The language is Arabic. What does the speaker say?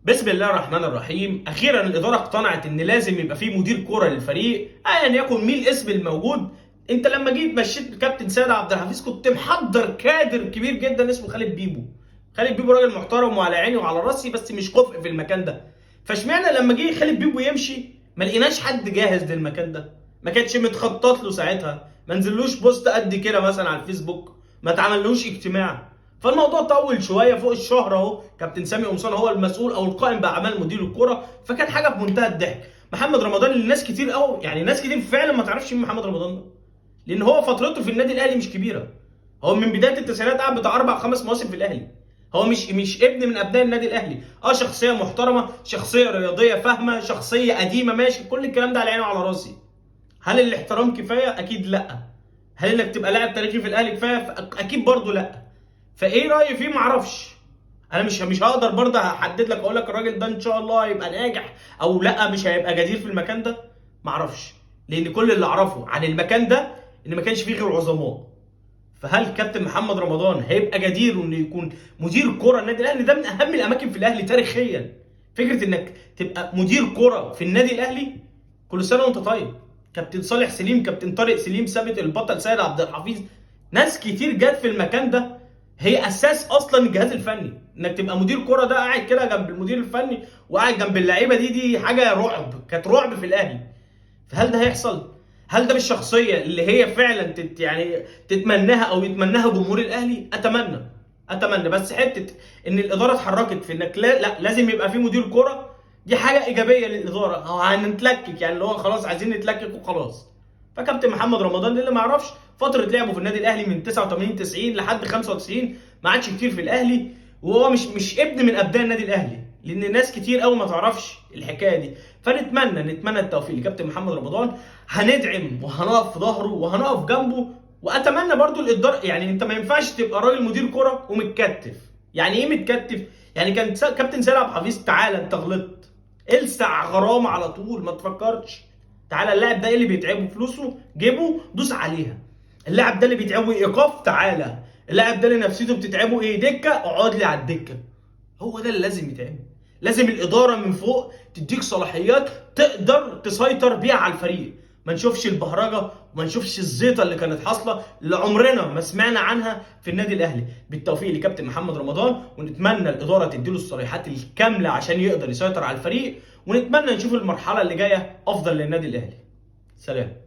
بسم الله الرحمن الرحيم. اخيرا الاداره اقتنعت ان لازم يبقى في مدير كره للفريق ايا يكن مين الاسم الموجود. انت لما جيت مشيت كابتن سيد عبد الحفيظ كنت محضر كادر كبير جدا اسمه خالد بيبو. خالد بيبو راجل محترم وعلى عيني وعلى راسي بس مش كفء في المكان ده. فاشمعنى لما جه خالد بيبو يمشي ما لقيناش حد جاهز للمكان ده؟ ما كانش متخطط له ساعتها، ما نزلوش بوست قد كده مثلا على الفيسبوك، ما اتعملوش اجتماع. فالموضوع طول شويه فوق الشهر اهو. كابتن سامي قمصان هو المسؤول او القائم باعمال مدير الكره، فكان حاجه في منتهى الضحك. محمد رمضان اللي ناس كتير قوي، يعني ناس كتير فعلا ما تعرفش مين محمد رمضان ده، لان هو فترته في النادي الاهلي مش كبيره. هو من بدايه التسعينات قعد بتاع 4 5 مواسم في الاهلي. هو مش ابن من ابناء النادي الاهلي. شخصيه محترمه، شخصيه رياضيه فاهمه، شخصيه قديمه، ماشي، كل الكلام ده على عيني وعلى راسي. هل الاحترام كفايه؟ اكيد لا. هل انك تبقى لاعب تاريخي في الاهلي كفايه؟ اكيد برضه لا. فايه رايي فيه؟ معرفش. انا مش هقدر برضه احدد لك اقول لك الراجل ده ان شاء الله هيبقى ناجح او لا مش هيبقى جدير في المكان ده. معرفش، لان كل اللي اعرفه عن المكان ده ان ما كانش فيه غير عظماء. فهل كابتن محمد رمضان هيبقى جدير انه يكون مدير كره النادي الاهلي؟ ده من اهم الاماكن في الاهلي تاريخيا. فكره انك تبقى مدير كره في النادي الاهلي، كل سنه وانت طيب. كابتن صالح سليم، كابتن طارق سليم، ثابت البطل، سيد عبد الحفيظ، ناس كتير جت في المكان ده. هي اساس اصلا الجهاز الفني. انك تبقى مدير كره ده قاعد كده جنب المدير الفني وقاعد جنب اللعيبه، دي حاجه رعب، كانت رعب في الاهلي. فهل ده هيحصل؟ هل ده بالشخصيه اللي هي فعلا يعني تتمناها او يتمناها جمهور الاهلي؟ اتمنى بس حته ان الاداره اتحركت في انك لا لازم يبقى في مدير كره، دي حاجه ايجابيه للاداره. هنتلكك يعني، اللي هو خلاص عايزين نتلكك وخلاص. فكابتن محمد رمضان اللي ما يعرفش فتره لعبه في النادي الاهلي من 89 90 لحد 95 ما عادش كتير في الاهلي، وهو مش ابن من ابناء النادي الاهلي، لان ناس كتير قوي ما تعرفش الحكايه دي. فنتمنى التوفيق لكابتن محمد رمضان. هندعم وهنقف في ظهره وهنقف جنبه. واتمنى برضو الاداره، يعني انت ما ينفعش تبقى راجل مدير كره ومتكتف. يعني ايه متكتف؟ يعني كان كابتن سيد عبد الحفيظ تعالى انت غلطت، السع غرامه على طول، ما تفكرش. تعالى اللاعب ده ايه اللي بيتعبه؟ فلوسه جيبه، دوس عليها. اللاعب ده اللي بيتعبه ايقاف، تعالى. اللاعب ده اللي نفسيته بتتعبه ايه؟ دكه، اقعد لي على الدكه. هو ده اللي لازم يتعمل. لازم الاداره من فوق تديك صلاحيات تقدر تسيطر بيها على الفريق. ما نشوفش البهرجه وما نشوفش الزيطه اللي كانت حاصله اللي عمرنا ما سمعنا عنها في النادي الاهلي. بالتوفيق لكابتن محمد رمضان، ونتمنى الاداره تديله الصلاحيات الكامله عشان يقدر يسيطر على الفريق، ونتمنى نشوف المرحله اللي جايه افضل للنادي الاهلي. سلام.